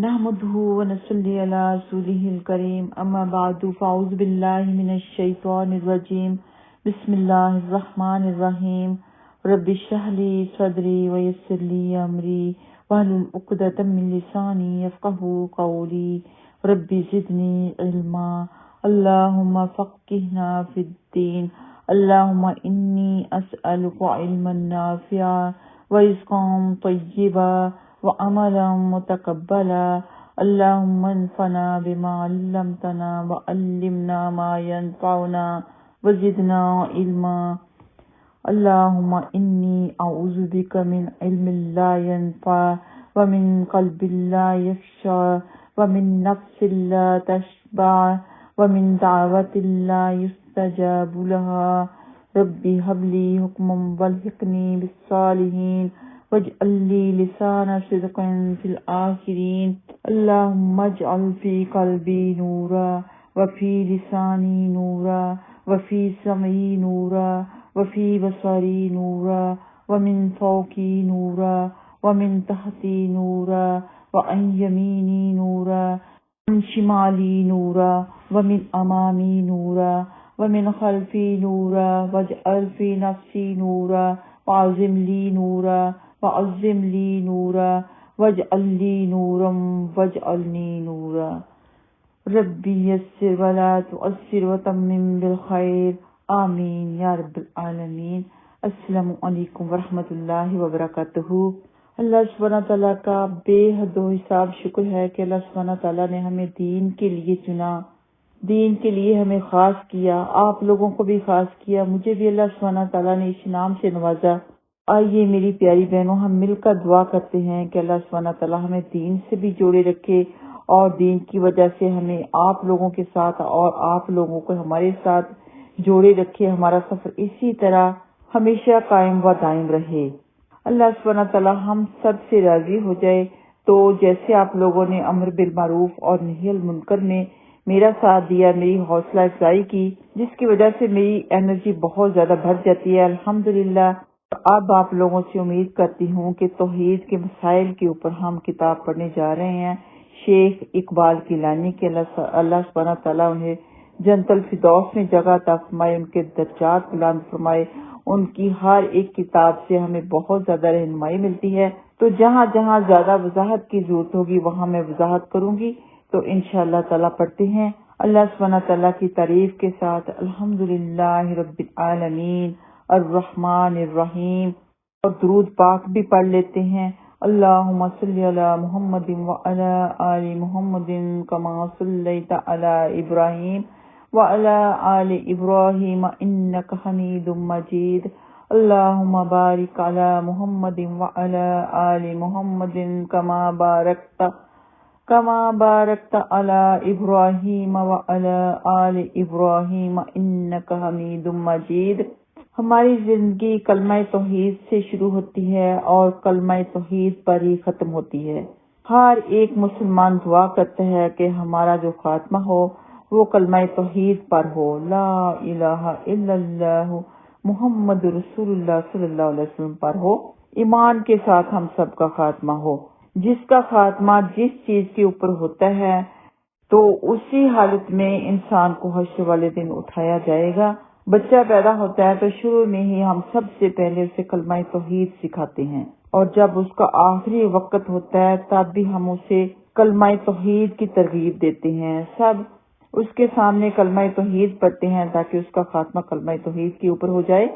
نحمده ونصلي على رسوله الكريم اما بعد فاعوذ بالله من الشيطان الرجيم بسم الله الرحمن الرحيم رب اشرح لي صدري ويسر لي امري واحلل عقدة من لساني يفقهوا قولي رب زدني علما اللهم فقهنا في الدين اللهم اني اسألك علما نافعا ورزقا طيبا وعملا متقبلا اللهم انفعنا بما علمتنا وعلمنا ما ينفعنا وزدنا علما اللهم إني أعوذ بك من علم لا ينفع ومن قلب لا يخشع ومن نفس لا تشبع ومن دعوة لا يستجاب لها ربي هب لي حكما والحقني بالصالحين واجعل لي لسان صدق في الآخرين اللهم اجعل في قلبي نورا وفي لساني نورا وفي سمعي نورا وفي بصري نورا ومن فوقي نورا ومن تحتي نورا وعن يميني نورا ومن شمالي نورا ومن أمامي نورا ومن خلفي نورا واجعل في نفسي نورا وعظم لي نورا وعظم لي نورا واجعل لي نورا واجعلني نورا ربي يسر ولا تؤثر وتمم بالخير آمین یا رب العالمین۔ السلام علیکم ورحمۃ اللہ وبرکاتہ۔ اللہ سبحانہ تعالیٰ کا بے حد و حساب شکر ہے کہ اللہ سبحانہ تعالیٰ نے ہمیں دین کے لیے چنا، دین کے لیے ہمیں خاص کیا، آپ لوگوں کو بھی خاص کیا، مجھے بھی اللہ سبحانہ تعالیٰ نے اس نام سے نوازا۔ آئیے میری پیاری بہنوں، ہم مل کر دعا کرتے ہیں کہ اللہ سبحانہ تعالیٰ ہمیں دین سے بھی جوڑے رکھے اور دین کی وجہ سے ہمیں آپ لوگوں کے ساتھ اور آپ لوگوں کو ہمارے ساتھ جوڑے رکھے، ہمارا سفر اسی طرح ہمیشہ قائم و دائم رہے۔ اللہ سبحانہ تعالیٰ ہم سب سے راضی ہو جائے۔ تو جیسے آپ لوگوں نے امر بالمعروف اور نہی عن المنکر میں میرا ساتھ دیا، میری حوصلہ افزائی کی، جس کی وجہ سے میری انرجی بہت زیادہ بڑھ جاتی ہے الحمدللہ۔ اب آپ لوگوں سے امید کرتی ہوں کہ توحید کے مسائل کے اوپر ہم کتاب پڑھنے جا رہے ہیں شیخ اقبال گیلانی کے، اللہ سبحانہ تعالیٰ انہیں جنت الفردوس میں جگہ عطا فرمائے، ان کے درجات بلند فرمائے۔ ان کی ہر ایک کتاب سے ہمیں بہت زیادہ رہنمائی ملتی ہے، تو جہاں جہاں زیادہ وضاحت کی ضرورت ہوگی وہاں میں وضاحت کروں گی۔ تو انشاءاللہ تعالیٰ پڑھتے ہیں اللہ سبحانہ تعالیٰ کی تعریف کے ساتھ الحمدللہ رب العالمین الرحمن الرحیم، اور درود پاک بھی پڑھ لیتے ہیں۔ اللہم صلی علی محمد وعلی آل محمد کما صلیت علی ابراہیم وعلى آل إبراهيم إنك حميد مجيد اللهم بارك على محمد وعلى آل محمد كما باركت على إبراهيم وعلى آل إبراهيم إنك حميد مجيد۔ ہماری زندگی کلمہ توحید سے شروع ہوتی ہے اور کلمہ توحید پر ہی ختم ہوتی ہے۔ ہر ایک مسلمان دعا کرتا ہے کہ ہمارا جو خاتمہ ہو وہ کلمہ توحید پر ہو، لا الہ الا اللہ محمد رسول اللہ صلی اللہ علیہ وسلم پر ہو، ایمان کے ساتھ ہم سب کا خاتمہ ہو۔ جس کا خاتمہ جس چیز کے اوپر ہوتا ہے تو اسی حالت میں انسان کو حشر والے دن اٹھایا جائے گا۔ بچہ پیدا ہوتا ہے تو شروع میں ہی ہم سب سے پہلے اسے کلمہ توحید سکھاتے ہیں، اور جب اس کا آخری وقت ہوتا ہے تب بھی ہم اسے کلمہ توحید کی ترغیب دیتے ہیں۔ سب اس کے سامنے کلمہ توحید پڑھتے ہیں تاکہ اس کا خاتمہ کلمہ توحید کے اوپر ہو جائے۔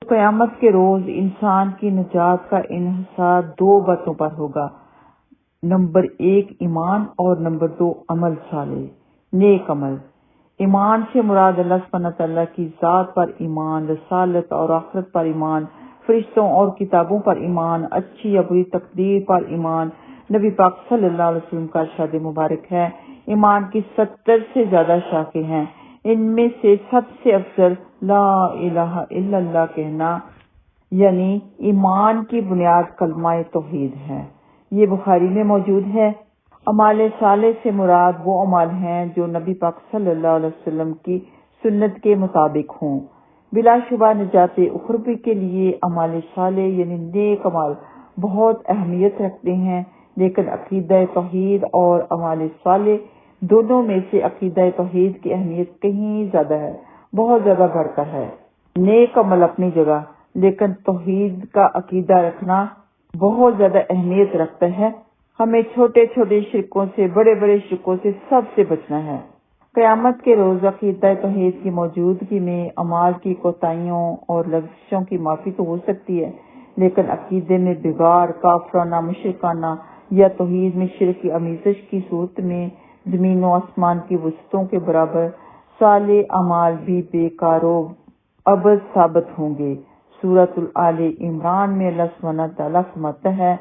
قیامت کے روز انسان کی نجات کا انحصار دو باتوں پر ہوگا، نمبر 1 ایمان اور نمبر 2 عمل صالح، نیک عمل۔ ایمان سے مراد اللہ سبحانہ تعالیٰ کی ذات پر ایمان، رسالت اور آخرت پر ایمان، فرشتوں اور کتابوں پر ایمان، اچھی یا بری تقدیر پر ایمان۔ نبی پاک صلی اللہ علیہ وسلم کا ارشاد مبارک ہے، ایمان کی 70 سے زیادہ شاخیں ہیں، ان میں سے سب سے افضل لا الہ الا اللہ کہنا، یعنی ایمان کی بنیاد کلمہ توحید ہے۔ یہ بخاری میں موجود ہے۔ اعمال صالح سے مراد وہ اعمال ہیں جو نبی پاک صلی اللہ علیہ وسلم کی سنت کے مطابق ہوں۔ بلا شبہ نجات اخروی کے لیے اعمال صالح یعنی نیک اعمال بہت اہمیت رکھتے ہیں، لیکن عقیدہ توحید اور اعمال صالح دونوں میں سے عقیدہ توحید کی اہمیت کہیں زیادہ ہے، بہت زیادہ بڑھ کر ہے۔ نیک عمل اپنی جگہ، لیکن توحید کا عقیدہ رکھنا بہت زیادہ اہمیت رکھتا ہے۔ ہمیں چھوٹے چھوٹے شرکوں سے، بڑے بڑے شرکوں سے سب سے بچنا ہے۔ قیامت کے روز عقیدہ توحید کی موجودگی میں اعمال کی کوتاہیوں اور لغزشوں کی معافی تو ہو سکتی ہے، لیکن عقیدے میں بگاڑ، کافرانہ، مشرکانہ یا توحید میں شرک کی آمیزش کی صورت میں زمین و آسمان کی وسعتوں کے برابر صالح اعمال بھی بیکار و عبث ثابت ہوں گے۔ سورۃ آل عمران میں اللہ سبحانہ تعالیٰ فرماتا ہے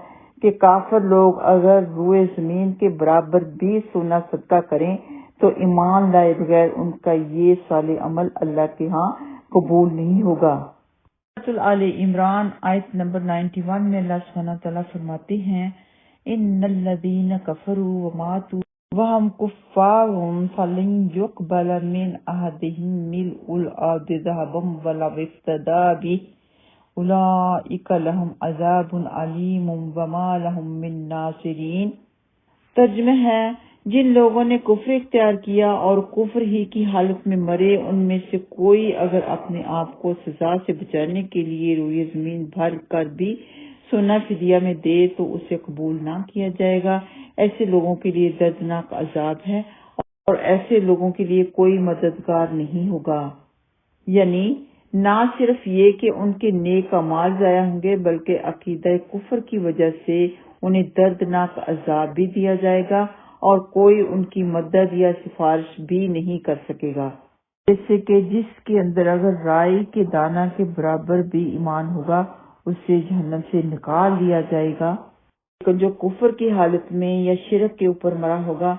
کہ کافر لوگ اگر روئے زمین کے برابر بھی سونا صدقہ کریں تو ایمان لائے بغیر ان کا یہ صالح عمل اللہ کے ہاں قبول نہیں ہوگا۔ سورۃ آل عمران آیت نمبر 91 میں اللہ سبحانہ تعالیٰ فرماتے ہیں ان الذین کفروا وماتوا وهم کفار فلن يقبل من احدهم ملء الارض ذهبا ولو افتدى به اولئک لهم عذاب علیم وما لهم من ناصرین۔ ترجمہ ہے، جن لوگوں نے کفر اختیار کیا اور کفر ہی کی حالت میں مرے، ان میں سے کوئی اگر اپنے آپ کو سزا سے بچانے کے لیے روئے زمین بھر کر بھی سونا فدیہ میں دے تو اسے قبول نہ کیا جائے گا۔ ایسے لوگوں کے لیے دردناک عذاب ہے اور ایسے لوگوں کے لیے کوئی مددگار نہیں ہوگا۔ یعنی نہ صرف یہ کہ ان کے نیک اعمال ضائع ہوں گے، بلکہ عقیدہ کفر کی وجہ سے انہیں دردناک عذاب بھی دیا جائے گا اور کوئی ان کی مدد یا سفارش بھی نہیں کر سکے گا۔ جیسے کہ جس کے اندر اگر رائی کے دانہ کے برابر بھی ایمان ہوگا اسے جہنم سے نکال دیا جائے گا، لیکن جو کفر کی حالت میں یا شرک کے اوپر مرا ہوگا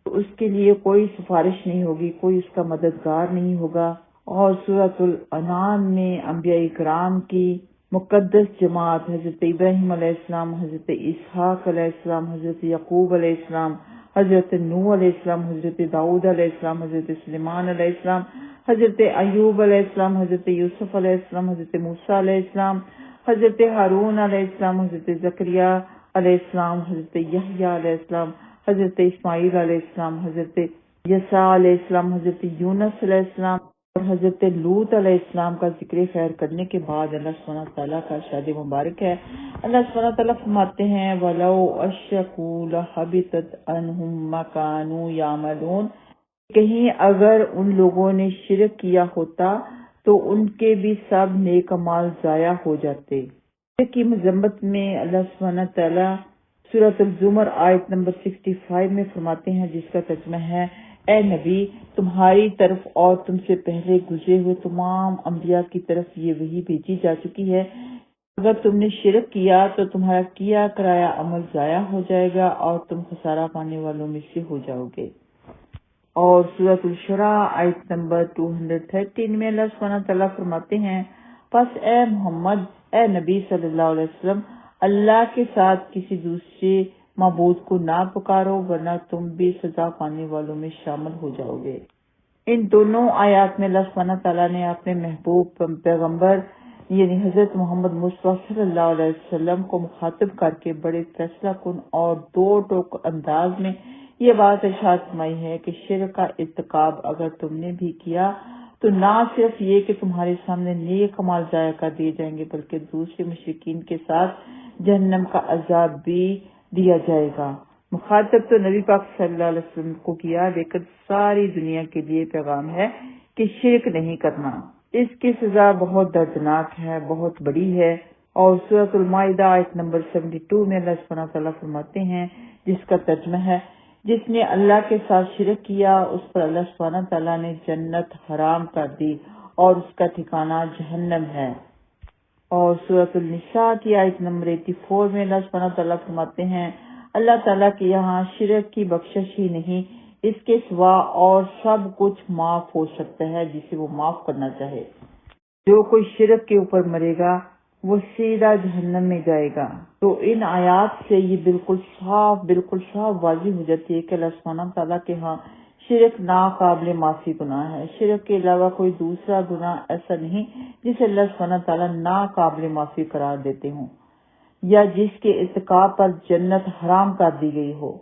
تو اس کے لیے کوئی سفارش نہیں ہوگی، کوئی اس کا مددگار نہیں ہوگا۔ اور سورۃ الانعام میں انبیاء کرام کی مقدس جماعت حضرت ابراہیم علیہ السلام، حضرت اسحاق علیہ السلام، حضرت یعقوب علیہ السلام، حضرت نوح علیہ السلام، حضرت داؤد علیہ السلام، حضرت سلیمان علیہ السلام، حضرت ایوب علیہ السلام، حضرت یوسف علیہ السلام، حضرت موسیٰ علیہ السلام، حضرت ہارون علیہ السلام، حضرت زکریا علیہ السلام، حضرت یحییٰ علیہ السلام، حضرت اسماعیل علیہ السلام، حضرت یسع علیہ السلام، حضرت یونس علیہ السلام اور حضرت لوط علیہ السلام کا ذکر خیر کرنے کے بعد اللہ سبحانہ تعالیٰ کا ارشاد مبارک ہے۔ اللہ سبحانہ تعالیٰ فرماتے ہیں وَلَوْ أَشْرَكُوا لَحَبِطَتْ عَنْهُمْ مَا كَانُوا يَعْمَلُونَ، کہیں اگر ان لوگوں نے شرک کیا ہوتا تو ان کے بھی سب نیک اعمال ضائع ہو جاتے۔ شرک کی مذمت میں اللہ سبحانہ تعالیٰ سورۃ الزمر آیت نمبر 65 میں فرماتے ہیں، جس کا ترجمہ ہے اے نبی، تمہاری طرف اور تم سے پہلے گزرے ہوئے تمام انبیاء کی طرف یہ وحی بھیجی جا چکی ہے، اگر تم نے شرک کیا تو تمہارا کیا کرایا عمل ضائع ہو جائے گا اور تم خسارہ پانے والوں میں سے ہو جاؤ گے۔ اور سورۃ الشورى آیت نمبر 213 میں اللہ سبحانہ تعالیٰ فرماتے ہیں پس اے محمد، اے نبی صلی اللہ علیہ وسلم، اللہ کے ساتھ کسی دوسرے معبود کو نہ پکارو ورنہ تم بھی سزا پانے والوں میں شامل ہو جاؤ گے۔ ان دونوں آیات میں اللہ سبحانہ تعالیٰ نے اپنے محبوب پیغمبر یعنی حضرت محمد مصطفیٰ صلی اللہ علیہ وسلم کو مخاطب کر کے بڑے فیصلہ کن اور دو ٹوک انداز میں یہ بات ارشاد فرمائی ہے کہ شرک کا ارتکاب اگر تم نے بھی کیا تو نہ صرف یہ کہ تمہارے سامنے نیک اعمال ضائع کر دیے جائیں گے، بلکہ دوسرے مشرکین کے ساتھ جہنم کا عذاب بھی دیا جائے گا۔ مخاطب تو نبی پاک صلی اللہ علیہ وسلم کو کیا، لیکن ساری دنیا کے لیے پیغام ہے کہ شرک نہیں کرنا۔ اس کی سزا بہت دردناک ہے، بہت بڑی ہے۔ اور سورۃ المائدہ آیت نمبر 72 میں اللہ سبحانہ تعالیٰ فرماتے ہیں، جس کا ترجمہ ہے جس نے اللہ کے ساتھ شرک کیا اس پر اللہ سبحانہ تعالیٰ نے جنت حرام کر دی اور اس کا ٹھکانہ جہنم ہے۔ اور سورۃ النساء کی آیت نمبر 84 میں اللہ سبحانہ تعالیٰ فرماتے ہیں اللہ تعالیٰ کے یہاں شرک کی بخشش ہی نہیں، اس کے سوا اور سب کچھ معاف ہو سکتا ہے جسے وہ معاف کرنا چاہے۔ جو کوئی شرک کے اوپر مرے گا وہ سیدھا جہنم میں جائے گا۔ تو ان آیات سے یہ بالکل صاف واضح ہو جاتی ہے کہ اللہ سبحانہ تعالیٰ کے ہاں شرک ناقابل معافی گناہ ہے۔ شرک کے علاوہ کوئی دوسرا گناہ ایسا نہیں جسے اللہ سبحانہ تعالیٰ ناقابل معافی قرار دیتے ہوں۔ یا جس کے ارتکاب پر جنت حرام کر دی گئی ہو۔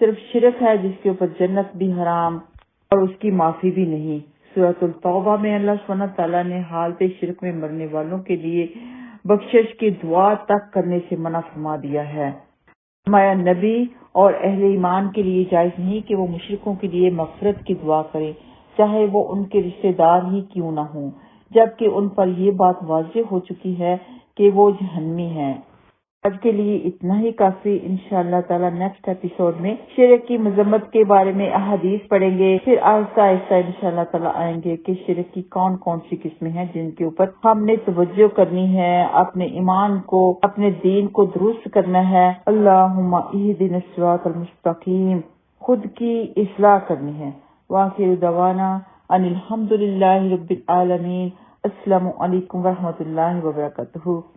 صرف شرک ہے جس کے اوپر جنت بھی حرام اور اس کی معافی بھی نہیں۔ سورۃ التوبہ میں اللہ سبحانہ تعالیٰ نے حالت شرک میں مرنے والوں کے لیے بخشش کی دعا تک کرنے سے منع فرما دیا ہے۔ فرمایا نبی اور اہل ایمان کے لیے جائز نہیں کہ وہ مشرکوں کے لیے مغفرت کی دعا کریں، چاہے وہ ان کے رشتہ دار ہی کیوں نہ ہوں، جبکہ ان پر یہ بات واضح ہو چکی ہے کہ وہ جہنمی ہیں۔ آج کے لیے اتنا ہی کافی۔ انشاءاللہ تعالی نیکسٹ ایپیسوڈ میں شرک کی مذمت کے بارے میں احادیث پڑھیں گے، پھر آہستہ آہستہ انشاءاللہ تعالی آئیں گے کہ شرک کی کون کون سی قسمیں ہیں جن کے اوپر ہم نے توجہ کرنی ہے، اپنے ایمان کو، اپنے دین کو درست کرنا ہے۔ اللہم اہدنا الصراط المستقیم، خود کی اصلاح کرنی ہے۔ وآخر دعوانا ان الحمدللہ رب العالمین۔ السلام علیکم ورحمۃ اللہ وبرکاتہ۔